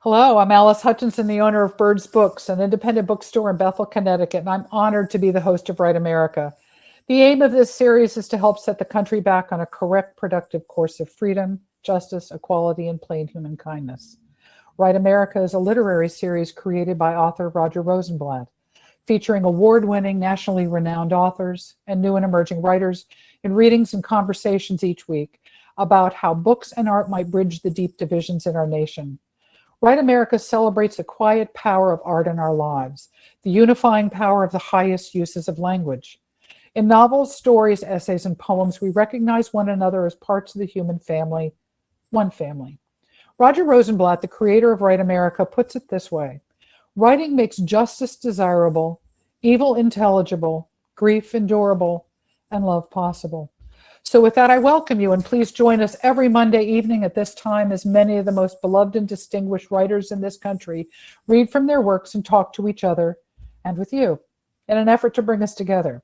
Hello, I'm Alice Hutchinson, the owner of Birds Books, an independent bookstore in Bethel, Connecticut, and I'm honored to be the host of Write America. The aim of this series is to help set the country back on a correct, productive course of freedom, justice, equality, and plain human kindness. Write America is a literary series created by author Roger Rosenblatt, featuring award-winning, nationally renowned authors and new and emerging writers in readings and conversations each week about how books and art might bridge the deep divisions in our nation. Write America celebrates the quiet power of art in our lives, the unifying power of the highest uses of language. In novels, stories, essays, and poems, we recognize one another as parts of the human family, one family. Roger Rosenblatt, the creator of Write America, puts it this way: writing makes justice desirable, evil intelligible, grief endurable, and love possible. So with that, I welcome you, and please join us every Monday evening at this time as many of the most beloved and distinguished writers in this country read from their works and talk to each other and with you in an effort to bring us together.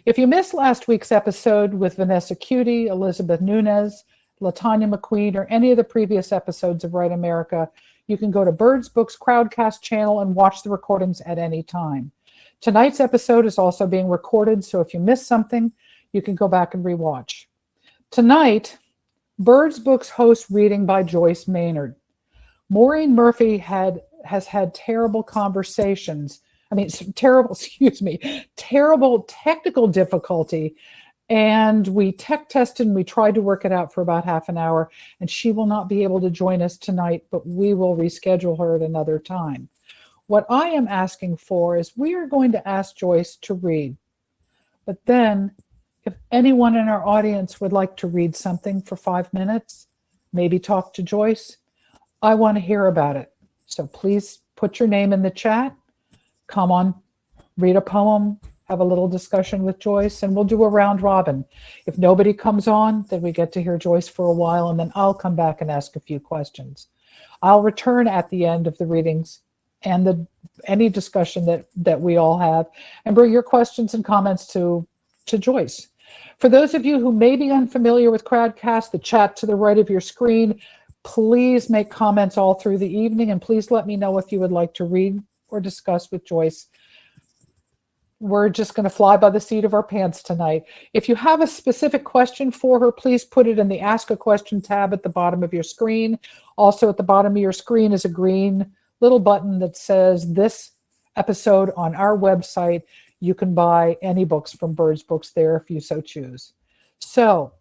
If you missed last week's episode with Vanessa Cutie, Elizabeth Nunez, LaTanya McQueen, or any of the previous episodes of Write America, you can go to Birds Books Crowdcast channel and watch the recordings at any time. Tonight's episode is also being recorded, so if you missed something, you can go back and rewatch. Tonight, Birds Books hosts reading by Joyce Maynard. Maureen Murphy has had terrible technical difficulty, and we tech tested and we tried to work it out for about half an hour, and she will not be able to join us tonight, but we will reschedule her at another time. What I am asking for is we are going to ask Joyce to read, but then if anyone in our audience would like to read something for 5 minutes, maybe talk to Joyce, I want to hear about it. So please put your name in the chat, come on, read a poem, have a little discussion with Joyce, and we'll do a round robin. If nobody comes on, then we get to hear Joyce for a while, and then I'll come back and ask a few questions. I'll return at the end of the readings and any discussion that we all have, and bring your questions and comments to Joyce. For those of you who may be unfamiliar with Crowdcast, the chat to the right of your screen, please make comments all through the evening, and please let me know if you would like to read or discuss with Joyce. We're just going to fly by the seat of our pants tonight. If you have a specific question for her, please put it in the Ask a Question tab at the bottom of your screen. Also at the bottom of your screen is a green little button that says this episode on our website. You can buy any books from Birds Books there if you so choose. So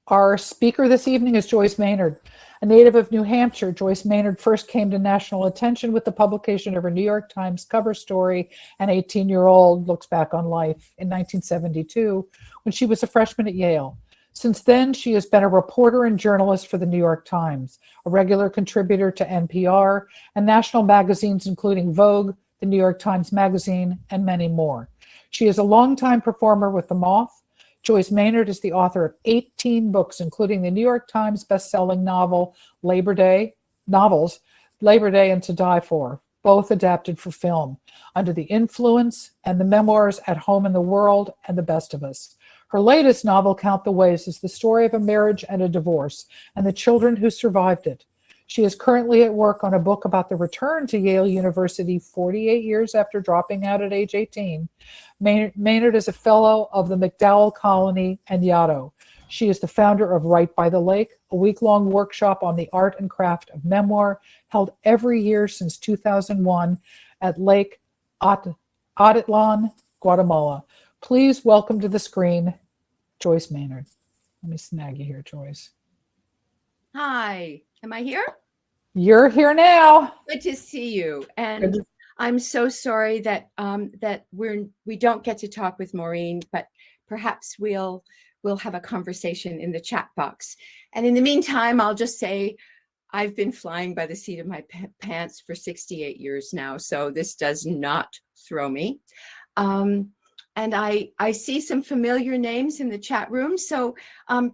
our speaker this evening is Joyce Maynard. A native of New Hampshire, Joyce Maynard first came to national attention with the publication of her New York Times cover story, An 18-Year-Old Looks Back on Life, in 1972, when she was a freshman at Yale. Since then, she has been a reporter and journalist for the New York Times, a regular contributor to NPR and national magazines including Vogue, the New York Times Magazine, and many more. She is a longtime performer with The Moth. Joyce Maynard is the author of 18 books, including the New York Times bestselling novels Labor Day and To Die For, both adapted for film, Under the Influence, and the memoirs At Home in the World and The Best of Us. Her latest novel, Count the Ways, is the story of a marriage and a divorce and the children who survived it. She is currently at work on a book about the return to Yale University 48 years after dropping out at age 18. Maynard is a fellow of the MacDowell Colony and Yaddo. She is the founder of Write by the Lake, a week-long workshop on the art and craft of memoir held every year since 2001 at Lake Atitlan, Guatemala. Please welcome to the screen, Joyce Maynard. Let me snag you here, Joyce. Hi, am I here? You're here now. Good to see you. And I'm so sorry that we don't get to talk with Maureen, but perhaps we'll have a conversation in the chat box. And in the meantime, I'll just say I've been flying by the seat of my pants for 68 years now, so this does not throw me. And I see some familiar names in the chat room, so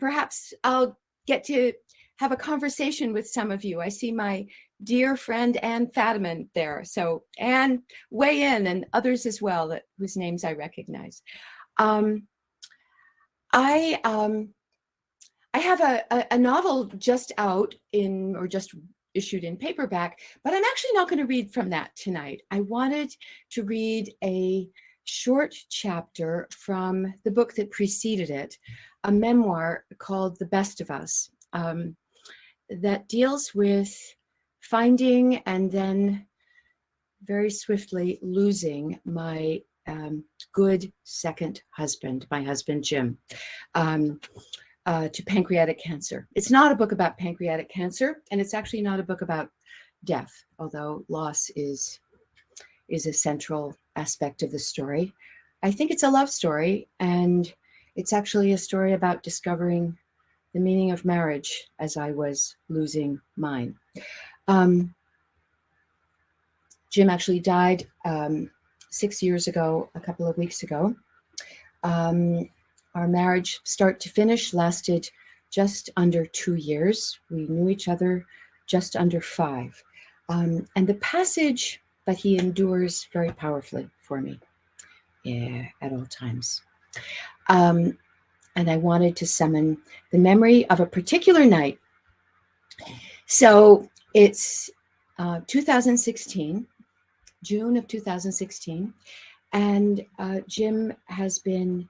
perhaps I'll get to have a conversation with some of you. I see my dear friend Ann Fadiman there. So Ann, weigh in, and others as well whose names I recognize. I have a novel just out just issued in paperback, but I'm actually not going to read from that tonight. I wanted to read a short chapter from the book that preceded it, a memoir called The Best of Us, that deals with finding and then very swiftly losing my good second husband, my husband, Jim, to pancreatic cancer. It's not a book about pancreatic cancer, and it's actually not a book about death, although loss is a central aspect of the story. I think it's a love story, and it's actually a story about discovering the meaning of marriage as I was losing mine. Jim actually died 6 years ago, a couple of weeks ago. Our marriage, start to finish, lasted just under 2 years. We knew each other just under 5. And the passage that he endures very powerfully for me at all times. And I wanted to summon the memory of a particular night. So it's 2016, June of 2016. And Jim has been,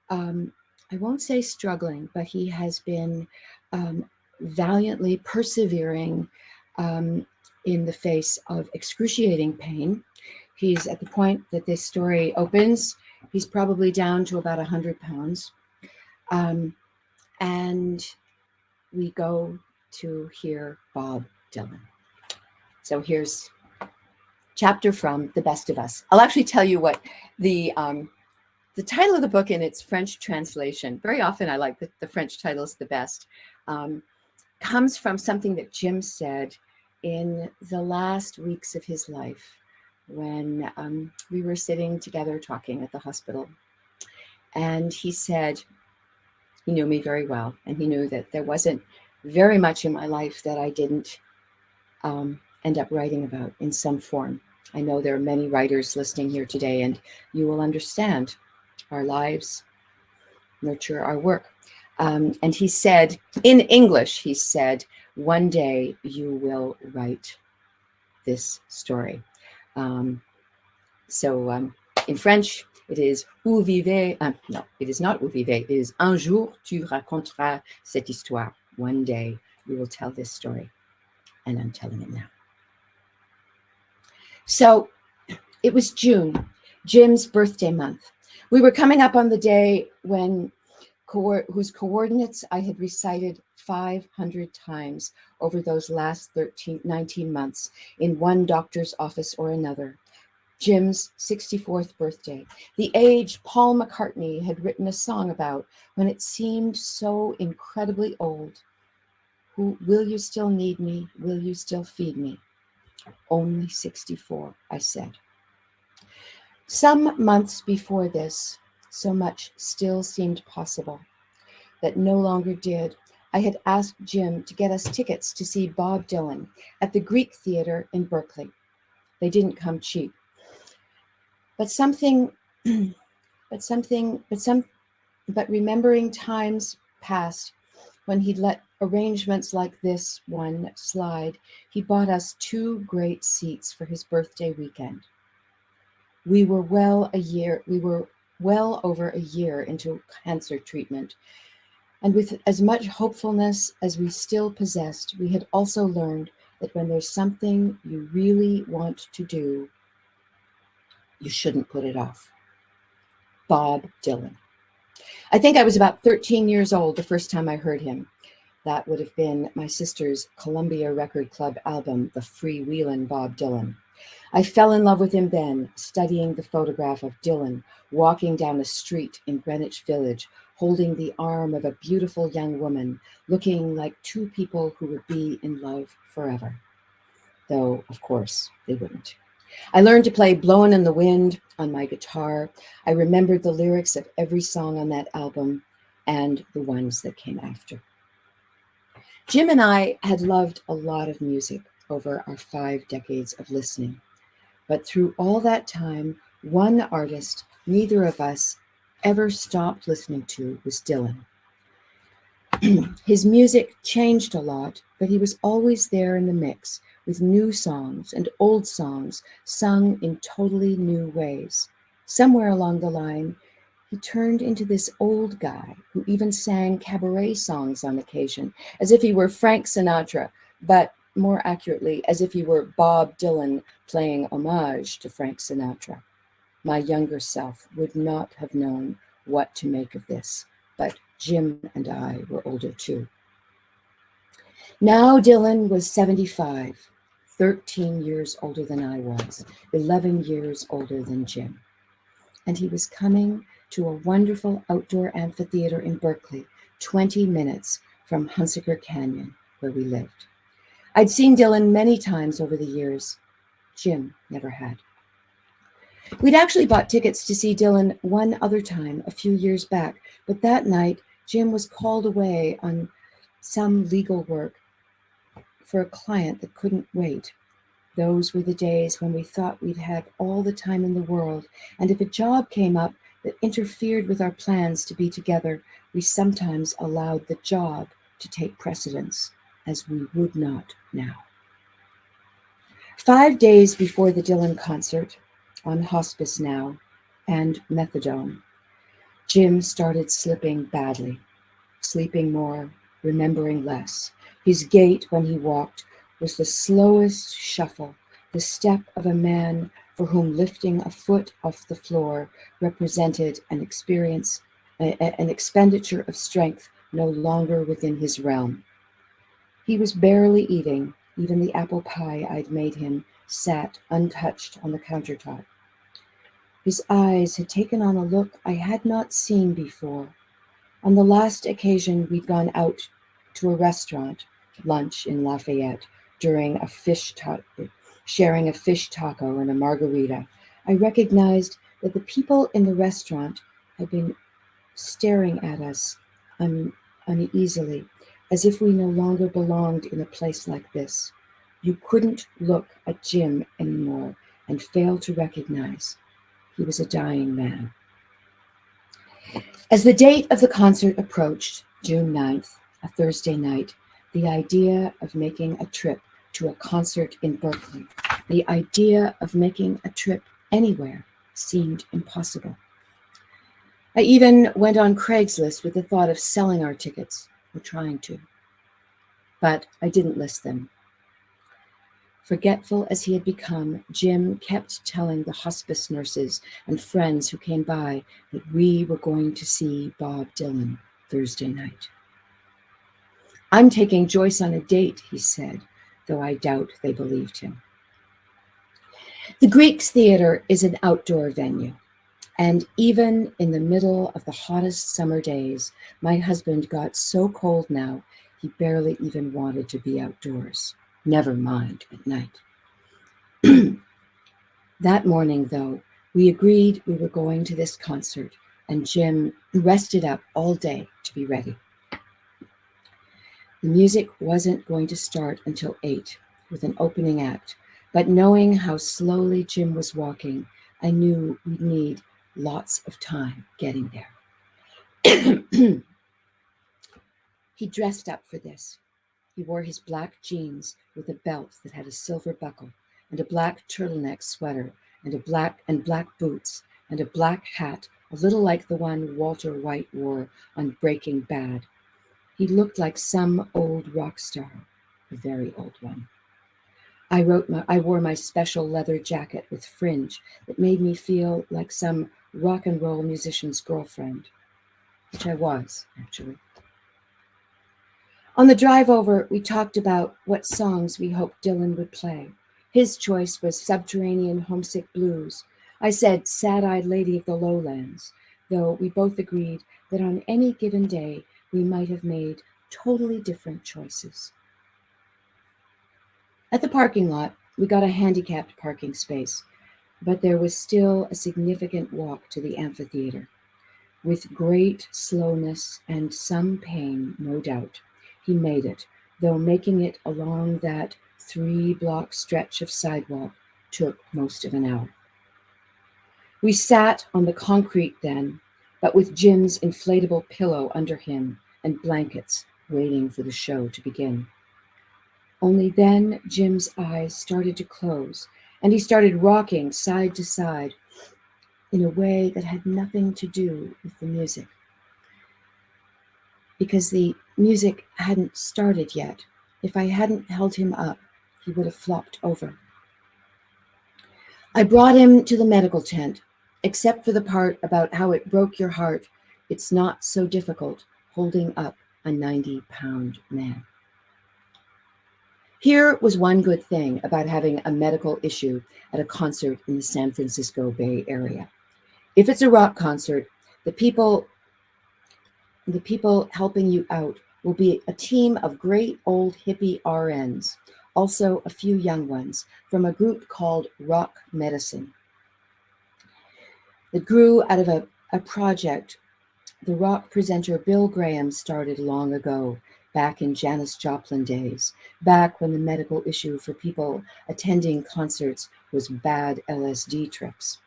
I won't say struggling, but he has been valiantly persevering in the face of excruciating pain. He's at the point that this story opens, he's probably down to about 100 pounds. And we go to hear Bob Dylan. So here's chapter from The Best of Us. I'll actually tell you what the title of the book in its French translation, very often I like the French titles the best, comes from something that Jim said in the last weeks of his life when we were sitting together talking at the hospital. And he said, he knew me very well, and he knew that there wasn't very much in my life that I didn't end up writing about in some form. I know there are many writers listening here today, and you will understand our lives nurture our work. And he said, in English, he said, one day you will write this story. So in French, it is où vivez, no, it is not où vivez, it is un jour tu raconteras cette histoire. One day you will tell this story. And I'm telling it now. So it was June, Jim's birthday month. We were coming up on the day when whose coordinates I had recited 500 times over those last 19 months in one doctor's office or another. Jim's 64th birthday, the age Paul McCartney had written a song about when it seemed so incredibly old. Will you still need me? Will you still feed me? Only 64, I said. Some months before this, so much still seemed possible that no longer did. I had asked Jim to get us tickets to see Bob Dylan at the Greek Theater in Berkeley. They didn't come cheap. But remembering times past when he'd let arrangements like this one slide, he bought us 2 great seats for his birthday weekend. We were well over a year into cancer treatment, and with as much hopefulness as we still possessed, we had also learned that when there's something you really want to do, you shouldn't put it off. Bob Dylan. I think I was about 13 years old the first time I heard him. That would have been my sister's Columbia Record Club album, The Freewheelin' Bob Dylan. I fell in love with him then, studying the photograph of Dylan walking down a street in Greenwich Village, holding the arm of a beautiful young woman, looking like 2 people who would be in love forever. Though, of course, they wouldn't. I learned to play Blowin' in the Wind on my guitar. I remembered the lyrics of every song on that album and the ones that came after. Jim and I had loved a lot of music over our 5 decades of listening. But through all that time, one artist neither of us ever stopped listening to was Dylan. His music changed a lot, but he was always there in the mix with new songs and old songs sung in totally new ways. Somewhere along the line, he turned into this old guy who even sang cabaret songs on occasion, as if he were Frank Sinatra, but more accurately, as if he were Bob Dylan playing homage to Frank Sinatra. My younger self would not have known what to make of this, but Jim and I were older too. Now Dylan was 75, 13 years older than I was, 11 years older than Jim. And he was coming to a wonderful outdoor amphitheater in Berkeley, 20 minutes from Hunsaker Canyon, where we lived. I'd seen Dylan many times over the years. Jim never had. We'd actually bought tickets to see Dylan one other time a few years back, but that night Jim was called away on some legal work for a client that couldn't wait. Those were the days when we thought we'd have all the time in the world, and if a job came up that interfered with our plans to be together, we sometimes allowed the job to take precedence, as we would not now. 5 days before the Dylan concert, on hospice now, and methadone, Jim started slipping badly, sleeping more, remembering less. His gait when he walked was the slowest shuffle, the step of a man for whom lifting a foot off the floor represented an expenditure of strength no longer within his realm. He was barely eating. Even the apple pie I'd made him sat untouched on the countertop. His eyes had taken on a look I had not seen before. On the last occasion we'd gone out to a restaurant, lunch in Lafayette, during sharing a fish taco and a margarita, I recognized that the people in the restaurant had been staring at us uneasily, as if we no longer belonged in a place like this. You couldn't look at Jim anymore and fail to recognize he was a dying man. As the date of the concert approached, June 9th, a Thursday night, the idea of making a trip to a concert in Berkeley, the idea of making a trip anywhere seemed impossible. I even went on Craigslist with the thought of selling our tickets, or trying to, but I didn't list them. Forgetful as he had become, Jim kept telling the hospice nurses and friends who came by that we were going to see Bob Dylan Thursday night. I'm taking Joyce on a date, he said, though I doubt they believed him. The Greeks Theater is an outdoor venue, and even in the middle of the hottest summer days, my husband got so cold now he barely even wanted to be outdoors. Never mind at night. That morning, though, we agreed we were going to this concert, and Jim rested up all day to be ready. The music wasn't going to start until 8 with an opening act, but knowing how slowly Jim was walking, I knew we'd need lots of time getting there. He dressed up for this. He wore his black jeans with a belt that had a silver buckle, and a black turtleneck sweater, and black boots, and a black hat, a little like the one Walter White wore on Breaking Bad. He looked like some old rock star, a very old one. I wore my special leather jacket with fringe that made me feel like some rock and roll musician's girlfriend, which I was, actually. On the drive over, we talked about what songs we hoped Dylan would play. His choice was Subterranean Homesick Blues. I said Sad-Eyed Lady of the Lowlands, though we both agreed that on any given day, we might have made totally different choices. At the parking lot, we got a handicapped parking space, but there was still a significant walk to the amphitheater. With great slowness and some pain, no doubt, he made it, though making it along that 3-block stretch of sidewalk took most of an hour. We sat on the concrete then, but with Jim's inflatable pillow under him and blankets waiting for the show to begin. Only then Jim's eyes started to close, and he started rocking side to side in a way that had nothing to do with the music. Because the music hadn't started yet. If I hadn't held him up, he would have flopped over. I brought him to the medical tent, except for the part about how it broke your heart. It's not so difficult holding up a 90-pound man. Here was one good thing about having a medical issue at a concert in the San Francisco Bay Area. If it's a rock concert, the people helping you out will be a team of great old hippie RNs, also a few young ones, from a group called Rock Medicine. It grew out of a project the rock presenter Bill Graham started long ago, back in Janis Joplin days, back when the medical issue for people attending concerts was bad LSD trips.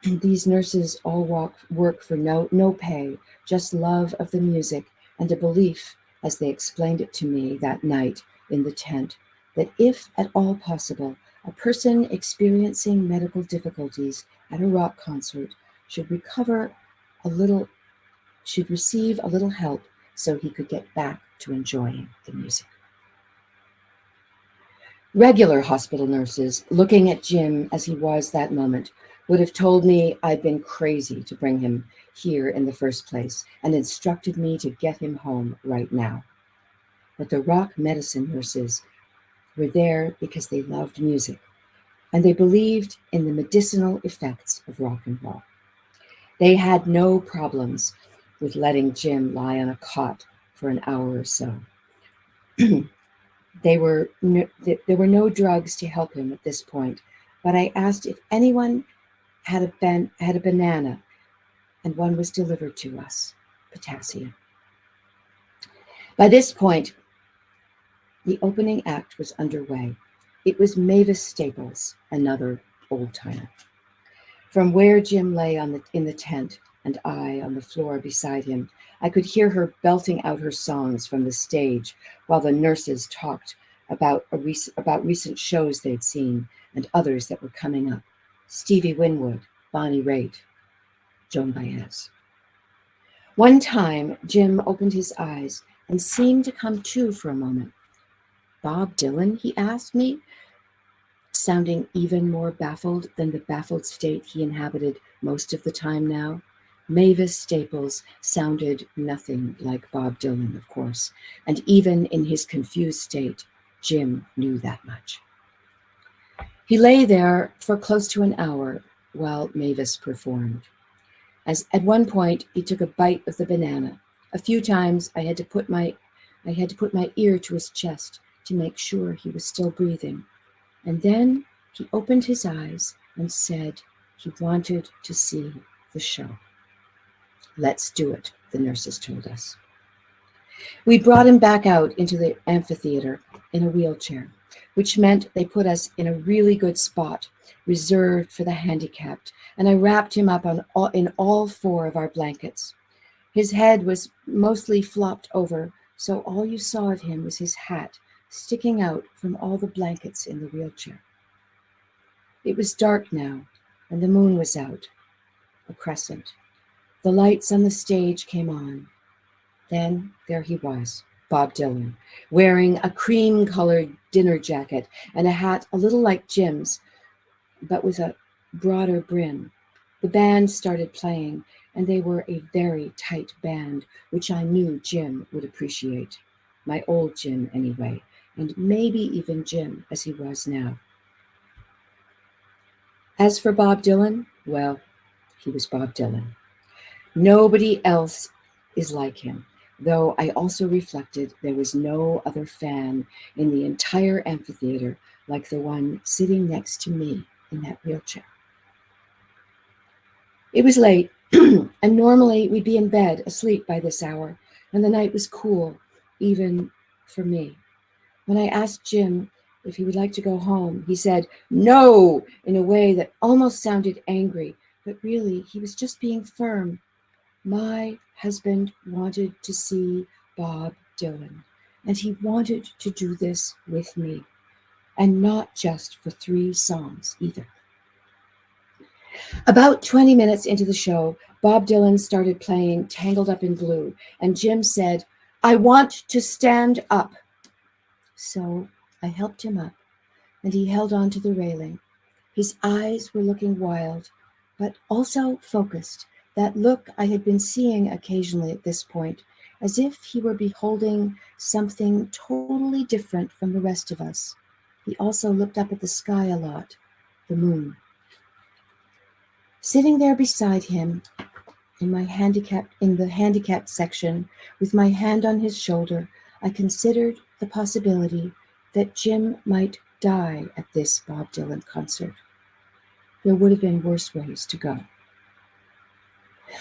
These nurses all work for no pay, just love of the music and a belief, as they explained it to me that night in the tent, that if at all possible, a person experiencing medical difficulties at a rock concert should receive a little help so he could get back to enjoying the music. Regular hospital nurses, looking at Jim as he was that moment, would have told me I'd been crazy to bring him here in the first place and instructed me to get him home right now. But the rock medicine nurses were there because they loved music and they believed in the medicinal effects of rock and roll. They had no problems with letting Jim lie on a cot for an hour or so. There were no drugs to help him at this point, but I asked if anyone had a banana, and one was delivered to us, potassium. By this point, the opening act was underway. It was Mavis Staples, another old-timer. From where Jim lay in the tent and I on the floor beside him, I could hear her belting out her songs from the stage while the nurses talked about recent shows they'd seen and others that were coming up. Stevie Winwood, Bonnie Raitt, Joan Baez. One time, Jim opened his eyes and seemed to come to for a moment. Bob Dylan, he asked me, sounding even more baffled than the baffled state he inhabited most of the time now. Mavis Staples sounded nothing like Bob Dylan, of course, and even in his confused state, Jim knew that much. He lay there for close to an hour while Mavis performed. As at one point, he took a bite of the banana. A few times, I had to put my ear to his chest to make sure he was still breathing. And then he opened his eyes and said he wanted to see the show. Let's do it, the nurses told us. We brought him back out into the amphitheater in a wheelchair, which meant they put us in a really good spot, reserved for the handicapped, and I wrapped him up in all four of our blankets. His head was mostly flopped over, so all you saw of him was his hat sticking out from all the blankets in the wheelchair. It was dark now, and the moon was out, a crescent. The lights on the stage came on. Then there he was, Bob Dylan, wearing a cream-colored dinner jacket and a hat a little like Jim's, but with a broader brim. The band started playing, and they were a very tight band, which I knew Jim would appreciate. My old Jim, anyway, and maybe even Jim as he was now. As for Bob Dylan, well, he was Bob Dylan. Nobody else is like him, though I also reflected there was no other fan in the entire amphitheater like the one sitting next to me in that wheelchair. It was late, and normally we'd be in bed asleep by this hour, and the night was cool, even for me. When I asked Jim if he would like to go home, he said no in a way that almost sounded angry, but really he was just being firm. My husband wanted to see Bob Dylan, and he wanted to do this with me, and not just for 3 songs either. About 20 minutes into the show, Bob Dylan started playing Tangled Up in Blue, and Jim said, "I want to stand up." So I helped him up, and he held on to the railing. His eyes were looking wild, but also focused, that look I had been seeing occasionally at this point, as if he were beholding something totally different from the rest of us. He also looked up at the sky a lot, the moon. Sitting there beside him in the handicapped section, with my hand on his shoulder, I considered the possibility that Jim might die at this Bob Dylan concert. There would have been worse ways to go.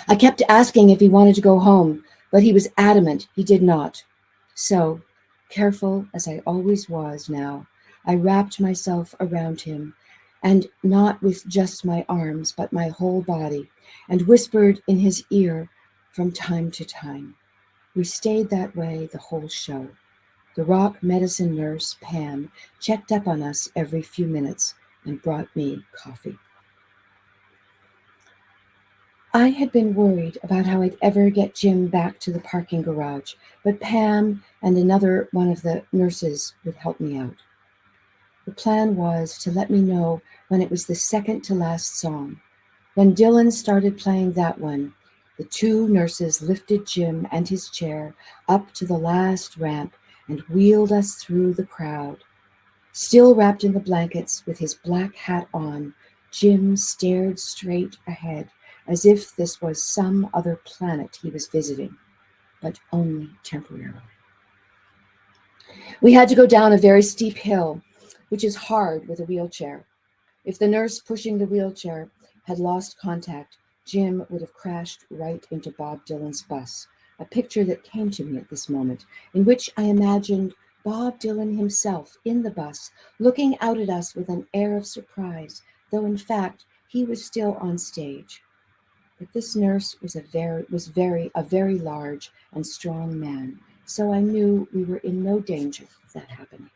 I kept asking if he wanted to go home, but he was adamant he did not. So, careful as I always was now, I wrapped myself around him, and not with just my arms, but my whole body, and whispered in his ear from time to time. We stayed that way the whole show. The rock medicine nurse, Pam, checked up on us every few minutes and brought me coffee. I had been worried about how I'd ever get Jim back to the parking garage, but Pam and another one of the nurses would help me out. The plan was to let me know when it was the second to last song. When Dylan started playing that one, the 2 nurses lifted Jim and his chair up to the last ramp and wheeled us through the crowd. Still wrapped in the blankets with his black hat on, Jim stared straight ahead, as if this was some other planet he was visiting, but only temporarily. We had to go down a very steep hill, which is hard with a wheelchair. If the nurse pushing the wheelchair had lost contact, Jim would have crashed right into Bob Dylan's bus, a picture that came to me at this moment, in which I imagined Bob Dylan himself in the bus, looking out at us with an air of surprise, though in fact he was still on stage. But this nurse was a very large and strong man, so I knew we were in no danger of that happening.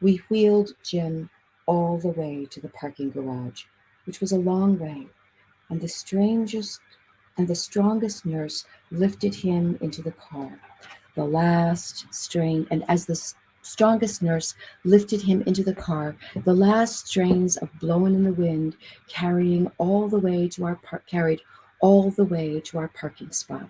We wheeled Jim all the way to the parking garage, which was a long way, and the strongest nurse lifted him into the car. And as the strongest nurse lifted him into the car, the last strains of Blowin' in the Wind carried all the way to our parking spot.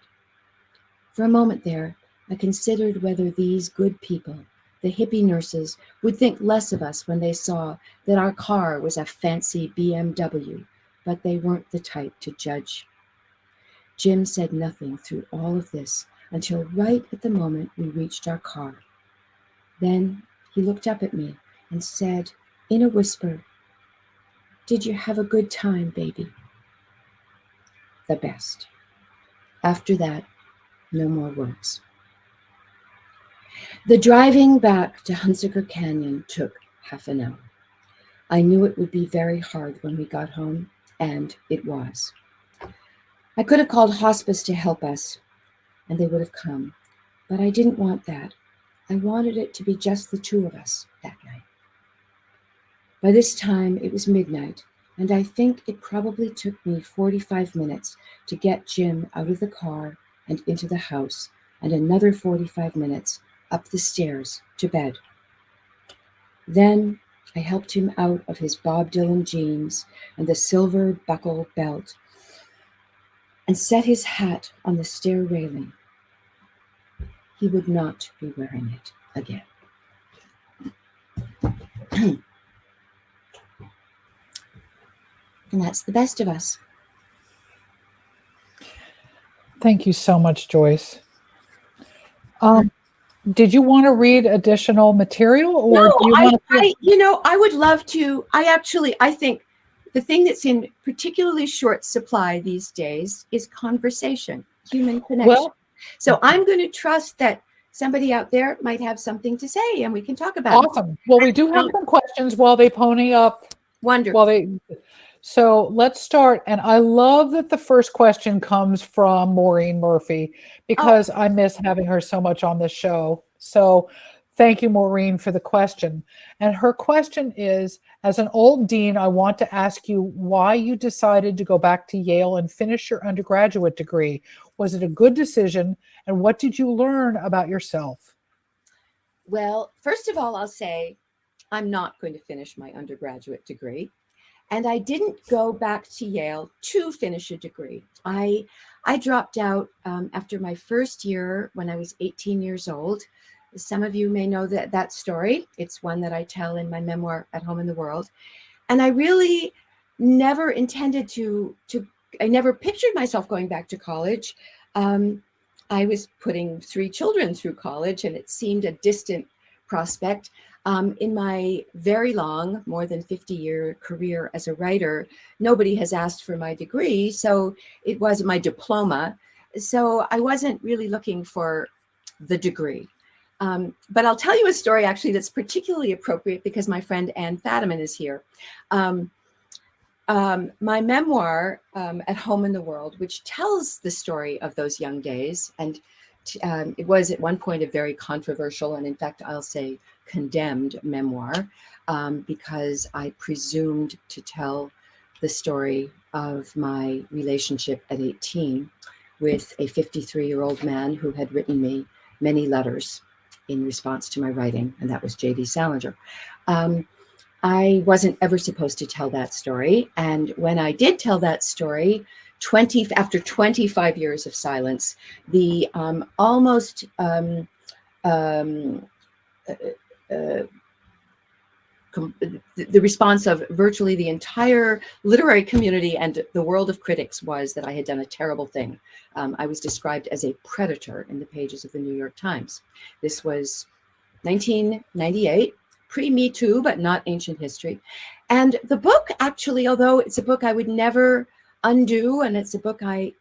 For a moment there, I considered whether these good people, the hippie nurses, would think less of us when they saw that our car was a fancy BMW, but they weren't the type to judge. Jim said nothing through all of this until right at the moment we reached our car. Then he looked up at me and said in a whisper, "Did you have a good time, baby?" The best. After that, no more words. The driving back to Hunsaker Canyon took half an hour. I knew it would be very hard when we got home, and it was. I could have called hospice to help us, and they would have come, but I didn't want that. I wanted it to be just the 2 of us that night. By this time, it was midnight, and I think it probably took me 45 minutes to get Jim out of the car and into the house, and another 45 minutes up the stairs to bed. Then I helped him out of his Bob Dylan jeans and the silver buckle belt and set his hat on the stair railing. He would not be wearing it again. And that's the best of us. Thank you so much, Joyce. Did you want to read additional material, or No, do you want to? I would love to. I think the thing that's in particularly short supply these days is conversation, human connection. So I'm going to trust that somebody out there might have something to say, and we can talk about it. Awesome. Well, we do have some questions while they pony up. Wonderful. So let's start. And I love that the first question comes from Maureen Murphy Oh, because I miss having her so much on this show. So thank you, Maureen, for the question. And her question is, as an old dean, I want to ask you why you decided to go back to Yale and finish your undergraduate degree. Was it a good decision? And what did you learn about yourself? well, first of all, I'll say I'm not going to finish my undergraduate degree. And I didn't go back to Yale to finish a degree. I dropped out after my first year when I was 18 years old. Some of you may know that story. It's one that I tell in my memoir, At Home in the World. And I really never intended I never pictured myself going back to college. I was putting 3 children through college, and it seemed a distant prospect. In my very long, more than 50-year career as a writer, nobody has asked for my degree, so it was my diploma. So I wasn't really looking for the degree. But I'll tell you a story actually that's particularly appropriate because my friend Ann Fadiman is here. My memoir, At Home in the World, which tells the story of those young days, and it was at one point a very controversial and, in fact, I'll say condemned memoir, because I presumed to tell the story of my relationship at 18 with a 53-year-old man who had written me many letters in response to my writing, and that was J.D. Salinger. I wasn't ever supposed to tell that story. And when I did tell that story, after 25 years of silence, the the response of virtually the entire literary community and the world of critics was that I had done a terrible thing. I was described as a predator in the pages of the New York Times. This was 1998. Pre-Me Too, but not ancient history. And the book, actually, although it's a book I would never undo, and it's a book I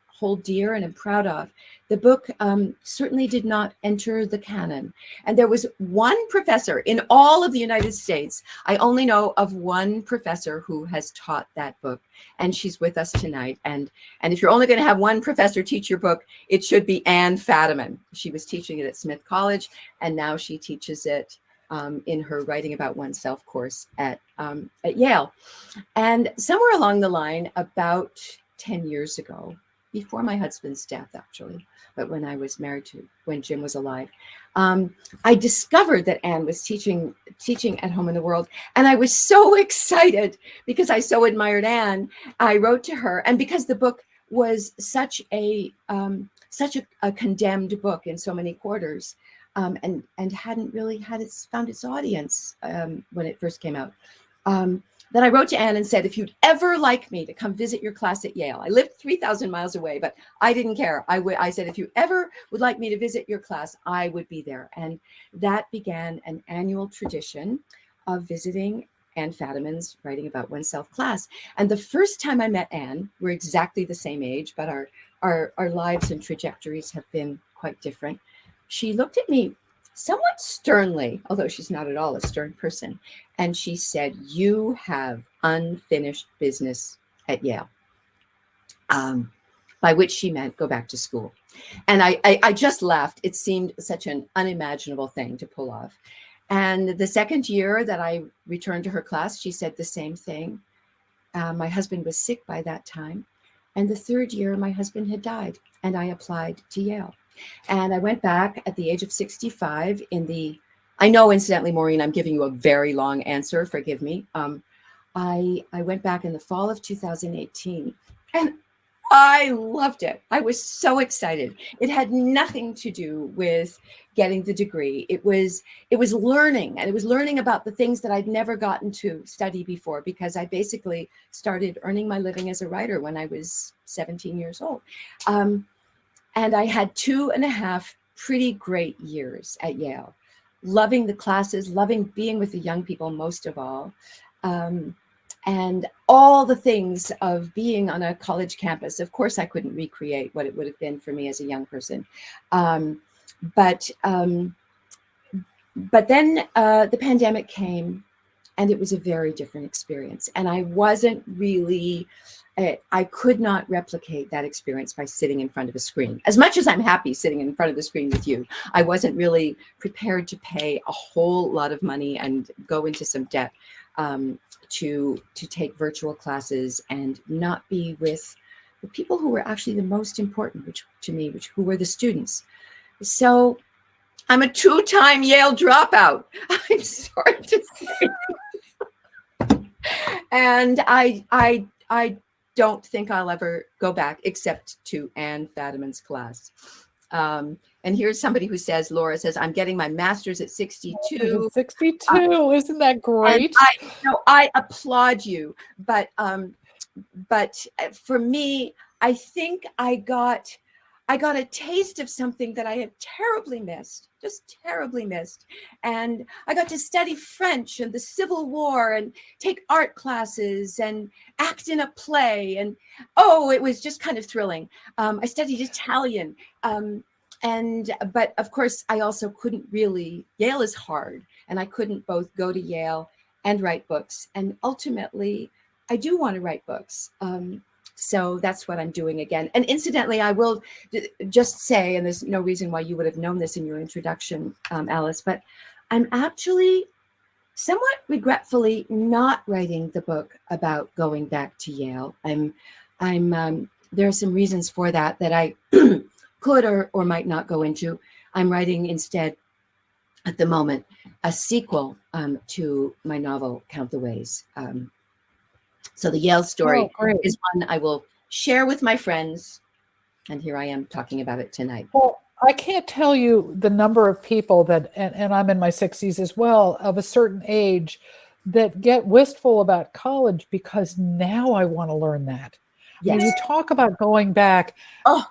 hold dear and am proud of, the book certainly did not enter the canon. And there was one professor in all of the United States. I only know of one professor who has taught that book, and she's with us tonight. And if you're only going to have one professor teach your book, it should be Ann Fadiman. She was teaching it at Smith College, and now she teaches it in her Writing About Oneself course at Yale. And somewhere along the line, about 10 years ago, before my husband's death, actually, but when I was married when Jim was alive, I discovered that Anne was teaching At Home in the World. And I was so excited because I so admired Anne. I wrote to her, and because the book was such a condemned book in so many quarters, and hadn't really found its audience when it first came out. Then I wrote to Anne and said, if you'd ever like me to come visit your class at Yale, I lived 3,000 miles away, but I didn't care. I said, if you ever would like me to visit your class, I would be there. And that began an annual tradition of visiting Ann Fadiman's Writing About Oneself class. And the first time I met Anne, we're exactly the same age, but our lives and trajectories have been quite different. She looked at me somewhat sternly, although she's not at all a stern person. And she said, you have unfinished business at Yale. By which she meant go back to school. And I just laughed. It seemed such an unimaginable thing to pull off. And the second year that I returned to her class, she said the same thing. My husband was sick by that time. And the third year, my husband had died, and I applied to Yale. And I went back at the age of 65 I know, incidentally, Maureen, I'm giving you a very long answer. Forgive me. I went back in the fall of 2018, and I loved it. I was so excited. It had nothing to do with getting the degree. It was learning, and it was learning about the things that I'd never gotten to study before, because I basically started earning my living as a writer when I was 17 years old. And I had 2.5 pretty great years at Yale, loving the classes, loving being with the young people most of all, and all the things of being on a college campus. Of course, I couldn't recreate what it would have been for me as a young person. But then the pandemic came, And it was a very different experience. And I wasn't really, I could not replicate that experience by sitting in front of a screen. As much as I'm happy sitting in front of the screen with you, I wasn't really prepared to pay a whole lot of money and go into some debt to take virtual classes and not be with the people who were actually the most important, who were the students. So I'm a 2-time Yale dropout. I'm sorry to say. And I don't think I'll ever go back except to Anne Fadiman's class. And here's somebody who says, Laura says, I'm getting my master's at 62. 62, isn't that great? I applaud you, but for me, I think I got a taste of something that I had terribly missed, just terribly missed. And I got to study French and the Civil War and take art classes and act in a play. And it was just kind of thrilling. I studied Italian. But of course, I also couldn't really, Yale is hard. And I couldn't both go to Yale and write books. And ultimately, I do want to write books. So that's what I'm doing again. And incidentally, I will just say, and there's no reason why you would have known this in your introduction, Alice, but I'm actually somewhat regretfully not writing the book about going back to Yale. There are some reasons for that I could or might not go into. I'm writing instead at the moment a sequel to my novel, Count the Ways. So the Yale story is one I will share with my friends. And here I am talking about it tonight. Well, I can't tell you the number of people that, and I'm in my 60s as well, of a certain age that get wistful about college because now I want to learn that. Yes. When you talk about going back,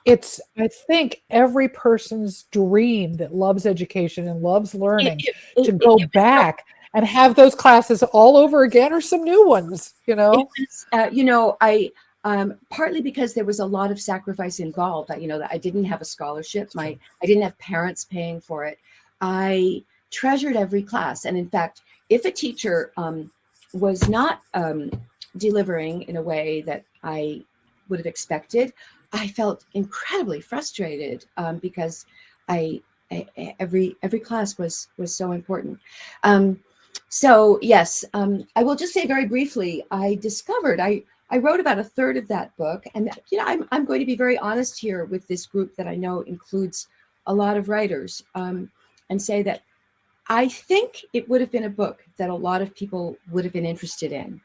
it's, I think, every person's dream that loves education and loves learning to go back and have those classes all over again or some new ones, partly because there was a lot of sacrifice involved. That I didn't have a scholarship. I didn't have parents paying for it. I treasured every class. And in fact, if a teacher was not delivering in a way that I would have expected, I felt incredibly frustrated because every class was so important. So yes, I will just say very briefly, I discovered, I wrote about a third of that book. And I'm going to be very honest here with this group that I know includes a lot of writers, and say that I think it would have been a book that a lot of people would have been interested in.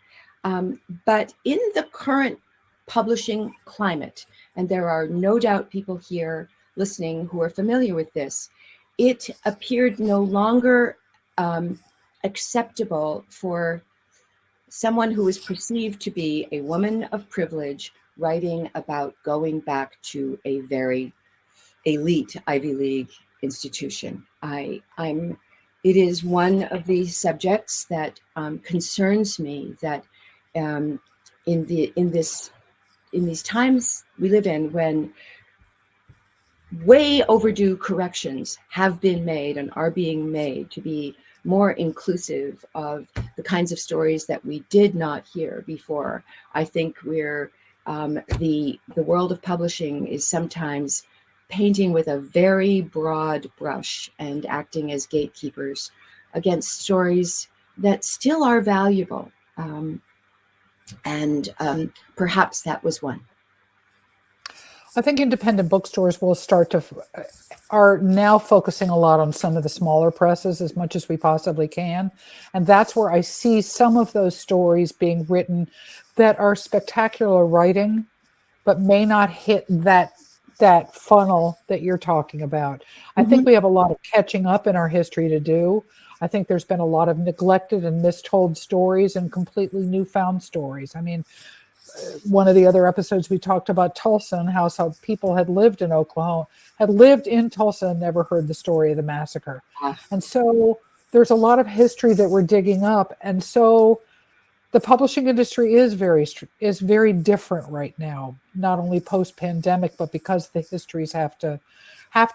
But in the current publishing climate, and there are no doubt people here listening who are familiar with this, it appeared no longer acceptable for someone who is perceived to be a woman of privilege writing about going back to a very elite Ivy League institution. It is one of these subjects that concerns me, that in these times we live in, when way overdue corrections have been made and are being made to be more inclusive of the kinds of stories that we did not hear before. I think we're the world of publishing is sometimes painting with a very broad brush and acting as gatekeepers against stories that still are valuable. And perhaps that was one. I think independent bookstores will are now focusing a lot on some of the smaller presses as much as we possibly can. And that's where I see some of those stories being written that are spectacular writing, but may not hit that funnel that you're talking about. I think we have a lot of catching up in our history to do. I think there's been a lot of neglected and mistold stories and completely newfound stories. I mean, one of the other episodes we talked about Tulsa and how some people had lived in Oklahoma, had lived in Tulsa and never heard the story of the massacre. And so there's a lot of history that we're digging up. And so the publishing industry is very different right now, not only post-pandemic, but because the histories have to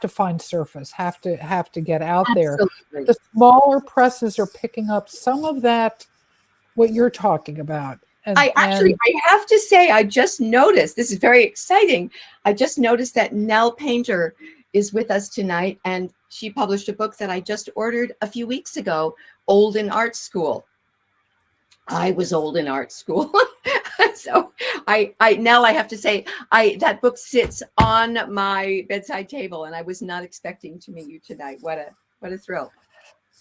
find surface, have to get out there. The smaller presses are picking up some of that what you're talking about. I have to say, I just noticed, this is very exciting. I just noticed that Nell Painter is with us tonight, and she published a book that I just ordered a few weeks ago, Old in Art School. I was old in art school. So Nell, I have to say, that book sits on my bedside table, and I was not expecting to meet you tonight. What a thrill.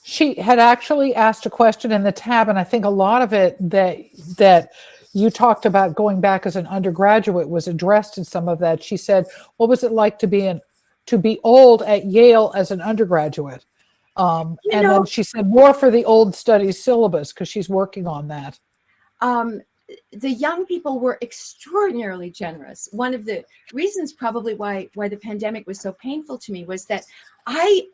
She had actually asked a question in the tab, and I think a lot of it that you talked about going back as an undergraduate was addressed in some of that. She said, "What was it like to be old at Yale as an undergraduate?" Then she said more for the old studies syllabus because she's working on that. The young people were extraordinarily generous. One of the reasons probably why the pandemic was so painful to me was that I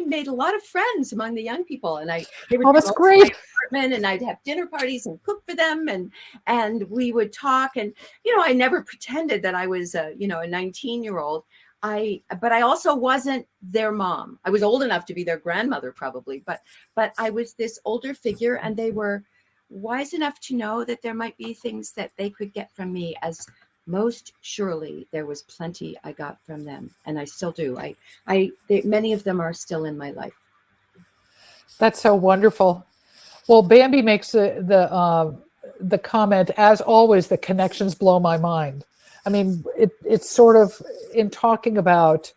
made a lot of friends among the young people, and they would come that's over great. to my apartment, and I'd have dinner parties and cook for them, and we would talk. And I never pretended that I was a 19-year-old. But I also wasn't their mom. I was old enough to be their grandmother probably, but I was this older figure, and they were wise enough to know that there might be things that they could get from me, as most surely there was plenty I got from them, and I still do. Many of them are still in my life. That's so wonderful. Well, Bambi makes the comment, as always, the connections blow my mind. I mean, it's sort of in talking about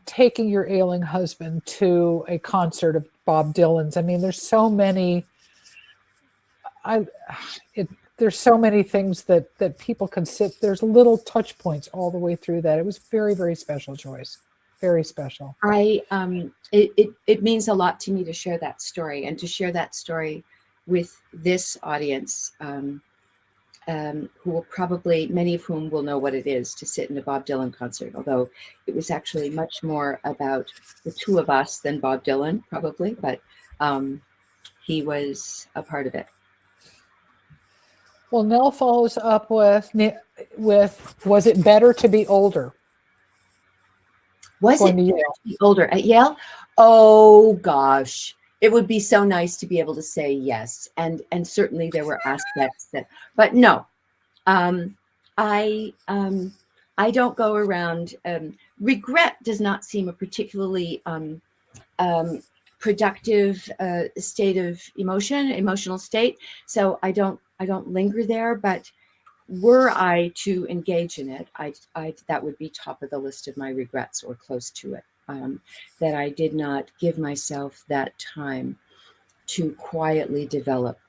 taking your ailing husband to a concert of Bob Dylan's. I mean, there's so many. There's so many things that people can sit. There's little touch points all the way through that. It was very, very special, Joyce. Very special. It means a lot to me to share that story, and to share that story with this audience. Who will probably, many of whom will know what it is to sit in a Bob Dylan concert, although it was actually much more about the two of us than Bob Dylan, probably, but he was a part of it. Well, Nell follows up with, was it better to be older? Was it better to be older at Yale? Oh, gosh. It would be so nice to be able to say yes. And certainly there were aspects but no, I don't go around. Regret does not seem a particularly productive state of emotional state. So I don't linger there, but were I to engage in it, that would be top of the list of my regrets, or close to it. That I did not give myself that time to quietly develop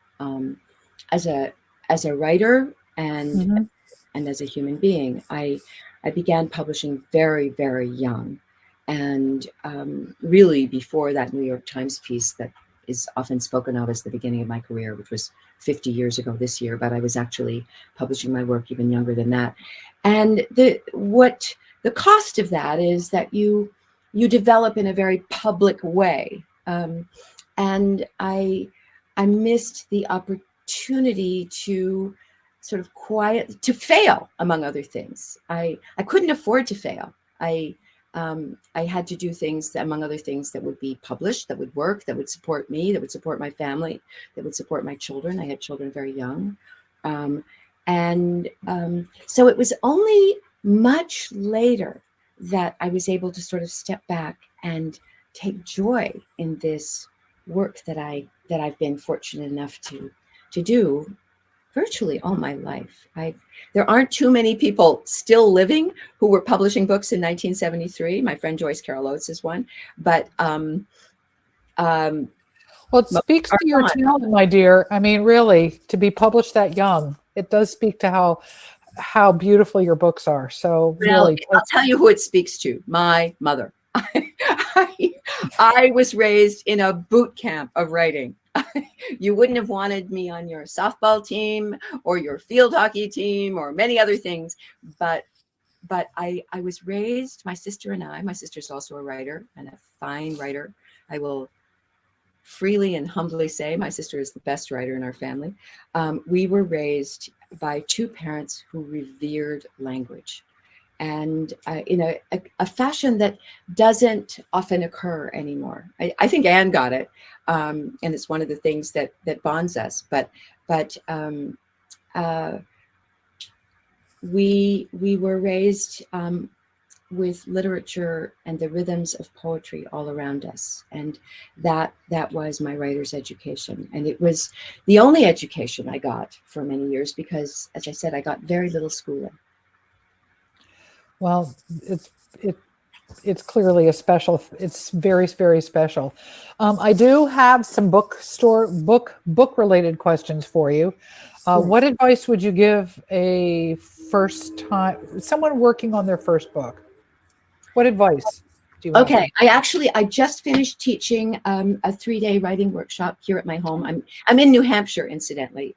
as a writer and as a human being. I began publishing very, very young, and really before that New York Times piece that is often spoken of as the beginning of my career, which was 50 years ago this year, but I was actually publishing my work even younger than that. And the cost of that is that you develop in a very public way. And I missed the opportunity to sort of to fail, among other things. I couldn't afford to fail. I had to do things that, among other things, that would be published, that would work, that would support me, that would support my family, that would support my children. I had children very young. So it was only much later that I was able to sort of step back and take joy in this work that I've been fortunate enough to do virtually all my life. There aren't too many people still living who were publishing books in 1973. My friend Joyce Carol Oates is one, but well, it speaks to your talent, my dear. I mean, really, to be published that young, it does speak to how beautiful your books are. So really, I'll tell you who it speaks to. My mother. I was raised in a boot camp of writing. You wouldn't have wanted me on your softball team or your field hockey team or many other things, but I was raised, my sister and I, my sister's also a writer and a fine writer. I will freely and humbly say my sister is the best writer in our family. We were raised by two parents who revered language. and in a fashion that doesn't often occur anymore. I think Anne got it, and it's one of the things that bonds us. But we were raised with literature and the rhythms of poetry all around us, and that was my writer's education, and it was the only education I got for many years because, as I said, I got very little schooling. Well, it's clearly it's very, very special. I do have some book related questions for you. What advice would you give someone working on their first book? What advice do you have? Okay, I just finished teaching a 3-day writing workshop here at my home. I'm in New Hampshire, incidentally,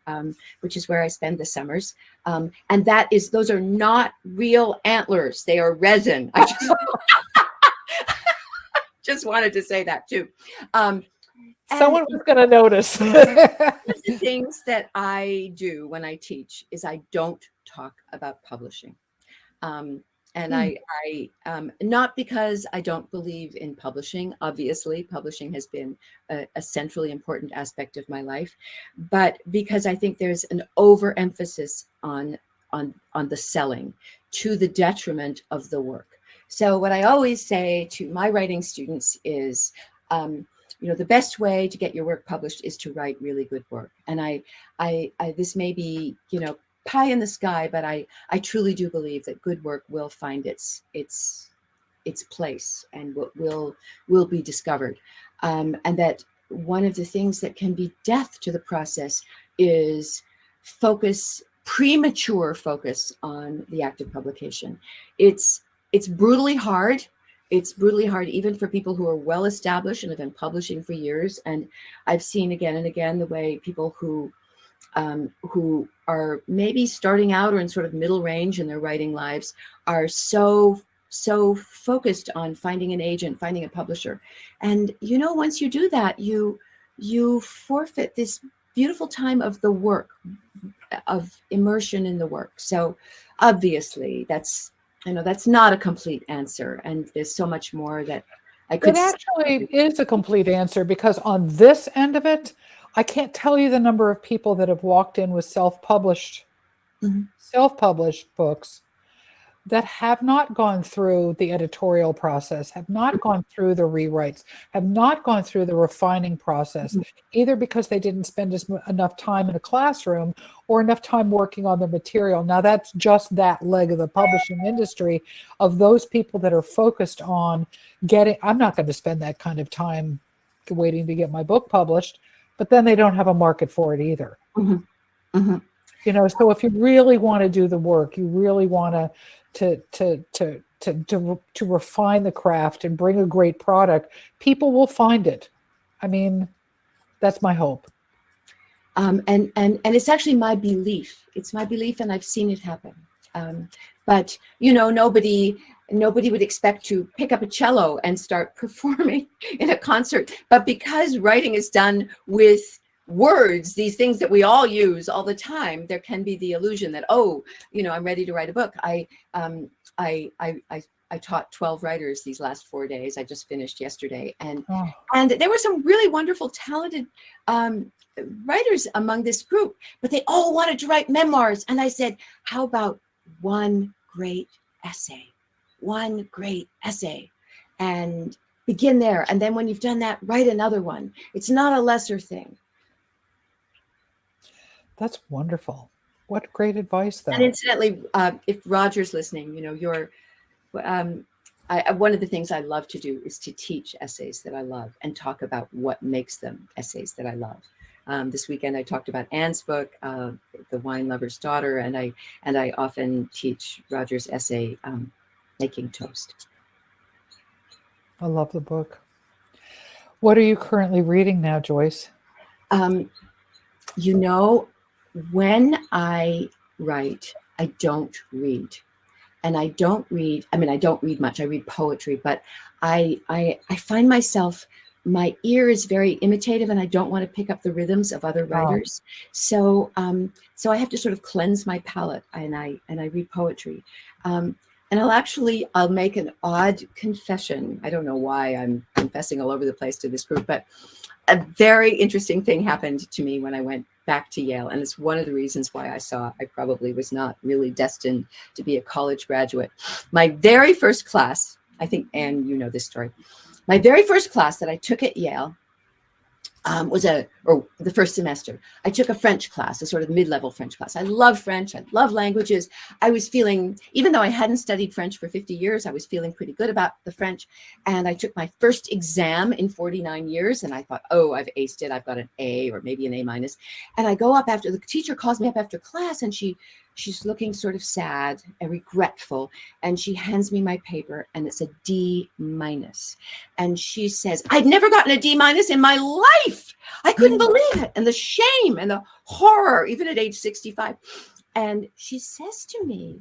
which is where I spend the summers. And those are not real antlers; they are resin. I just wanted to say that too. Someone was going to notice. One of the things that I do when I teach is I don't talk about publishing. And I not because I don't believe in publishing. Obviously, publishing has been a centrally important aspect of my life, but because I think there's an overemphasis on the selling to the detriment of the work. So what I always say to my writing students is, the best way to get your work published is to write really good work. And I this may be, pie in the sky, but I truly do believe that good work will find its place and will be discovered, and that one of the things that can be death to the process is premature focus on the act of publication. It's brutally hard. It's brutally hard even for people who are well established and have been publishing for years. And I've seen again and again the way people who are maybe starting out or in sort of middle range in their writing lives are so focused on finding an agent, finding a publisher. And, once you do that, you forfeit this beautiful time of the work, of immersion in the work. So obviously that's not a complete answer. And there's so much more that I could say. It actually is a complete answer, because on this end of it, I can't tell you the number of people that have walked in with self-published books that have not gone through the editorial process, have not gone through the rewrites, have not gone through the refining process, either because they didn't spend enough time in a classroom or enough time working on the material. Now, that's just that leg of the publishing industry of those people that are focused on I'm not going to spend that kind of time waiting to get my book published, but then they don't have a market for it either. So if you really want to do the work, you really want to refine the craft and bring a great product, people will find it. I mean, that's my hope. And it's actually my belief. It's my belief, and I've seen it happen. But nobody would expect to pick up a cello and start performing in a concert. But because writing is done with words, these things that we all use all the time, there can be the illusion that, I'm ready to write a book. I taught 12 writers these last 4 days. I just finished yesterday, and there were some really wonderful, talented writers among this group, but they all wanted to write memoirs. And I said, how about one great essay, and begin there. And then when you've done that, write another one. It's not a lesser thing. That's wonderful. What great advice, though. And incidentally, if Roger's listening, one of the things I love to do is to teach essays that I love and talk about what makes them essays that I love. This weekend, I talked about Anne's book, The Wine Lover's Daughter, and I often teach Roger's essay, Making Toast. I love the book. What are you currently reading now, Joyce? When I write, I don't read. And I don't read much. I read poetry, but I find myself, my ear is very imitative, and I don't want to pick up the rhythms of other writers. So I have to sort of cleanse my palate, and I read poetry. And I'll make an odd confession. I don't know why I'm confessing all over the place to this group, but a very interesting thing happened to me when I went back to Yale. And it's one of the reasons why I saw I probably was not really destined to be a college graduate. My very first class, I think, Anne, you know this story. My very first class that I took at Yale or the first semester, I took a French class, a sort of mid-level French class. I love French. I love languages. I was feeling, even though I hadn't studied French for 50 years, I was feeling pretty good about the French. And I took my first exam in 49 years. And I thought, oh, I've aced it. I've got an A or maybe an A minus. And I go up after, the teacher calls me up after class, and she's looking sort of sad and regretful. And she hands me my paper, and it's a D minus. And she says, I'd never gotten a D minus in my life. I couldn't believe it. And the shame and the horror, even at age 65. And she says to me,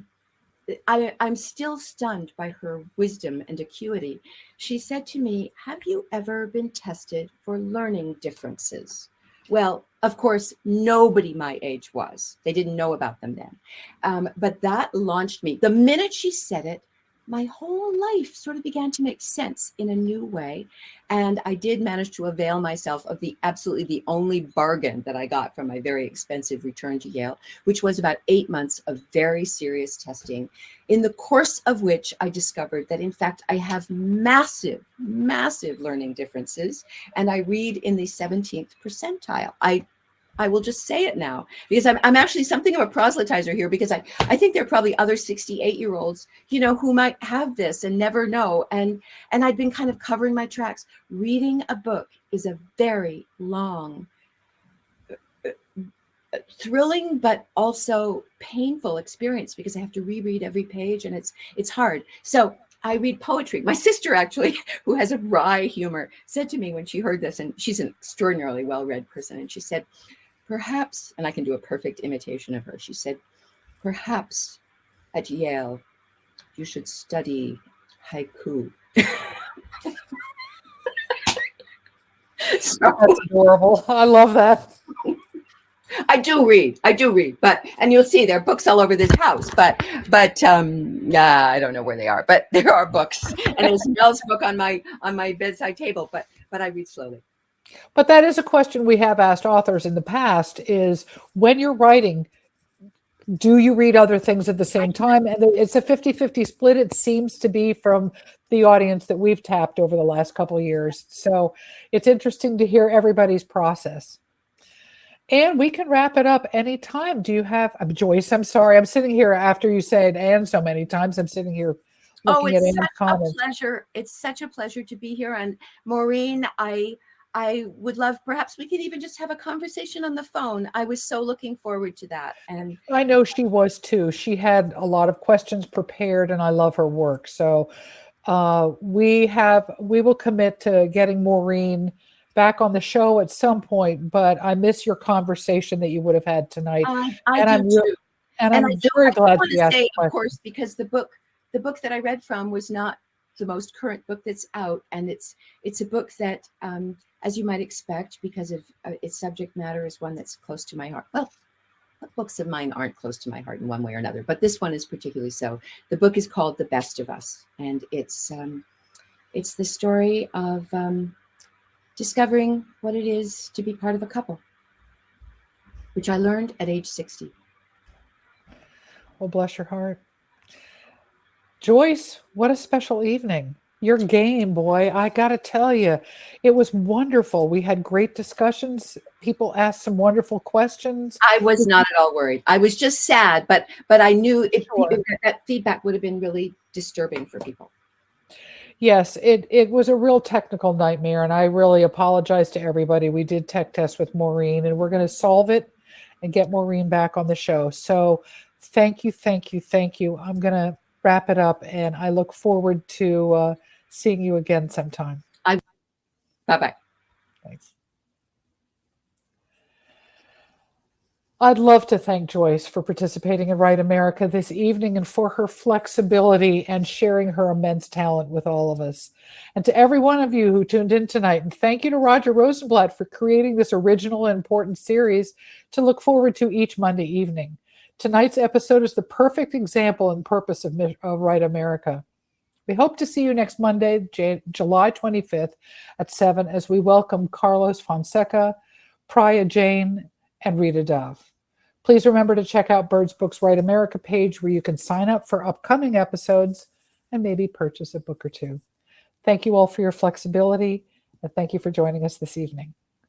I'm still stunned by her wisdom and acuity. She said to me, have you ever been tested for learning differences? Well, of course, nobody my age was. They didn't know about them then. But that launched me. The minute she said it, my whole life sort of began to make sense in a new way. And I did manage to avail myself of absolutely the only bargain that I got from my very expensive return to Yale, which was about 8 months of very serious testing, in the course of which I discovered that, in fact, I have massive, massive learning differences. And I read in the 17th percentile. I will just say it now, because I'm actually something of a proselytizer here, because I think there are probably other 68-year-olds, who might have this and never know. And I'd been kind of covering my tracks. Reading a book is a very long, thrilling, but also painful experience, because I have to reread every page, and it's hard. So I read poetry. My sister, actually, who has a wry humor, said to me when she heard this, and she's an extraordinarily well-read person, and she said, perhaps, and I can do a perfect imitation of her, she said, perhaps at Yale, you should study haiku. So, that's adorable. I love that. I do read, and you'll see there are books all over this house, but I don't know where they are, but there are books, and there's Mel's book on my bedside table, but I read slowly. But that is a question we have asked authors in the past, is when you're writing, do you read other things at the same time? And it's a 50-50 split, it seems to be, from the audience that we've tapped over the last couple of years. So it's interesting to hear everybody's process. And we can wrap it up anytime. Do you have, Joyce, I'm sorry, I'm sitting here after you said Anne so many times, I'm sitting here looking at Anne's comments. Pleasure. It's such a pleasure to be here. And Maureen, I would love, perhaps we could even just have a conversation on the phone. I was so looking forward to that. And I know she was too. She had a lot of questions prepared, and I love her work. So we will commit to getting Maureen back on the show at some point, but I miss your conversation that you would have had tonight. I'm very glad you asked. Of course, because the book that I read from was not the most current book that's out, and it's a book that, as you might expect, because of its subject matter, is one that's close to my heart. Well, books of mine aren't close to my heart in one way or another, but this one is particularly so. The book is called The Best of Us, and it's the story of discovering what it is to be part of a couple, which I learned at age 60. Well, bless your heart. Joyce, what a special evening. Your game, boy, I got to tell you, it was wonderful. We had great discussions. People asked some wonderful questions. I was not at all worried. I was just sad, but I knew that feedback would have been really disturbing for people. Yes, it was a real technical nightmare, and I really apologize to everybody. We did tech test with Maureen, and we're going to solve it and get Maureen back on the show. So thank you. I'm going to wrap it up, and I look forward to seeing you again sometime. Bye-bye. Thanks. I'd love to thank Joyce for participating in Write America this evening, and for her flexibility and sharing her immense talent with all of us. And to every one of you who tuned in tonight, and thank you to Roger Rosenblatt for creating this original and important series to look forward to each Monday evening. Tonight's episode is the perfect example and purpose of Right America. We hope to see you next Monday, July 25th at 7 as we welcome Carlos Fonseca, Priya Jain, and Rita Dove. Please remember to check out Bird's Book's Right America page where you can sign up for upcoming episodes and maybe purchase a book or two. Thank you all for your flexibility, and thank you for joining us this evening.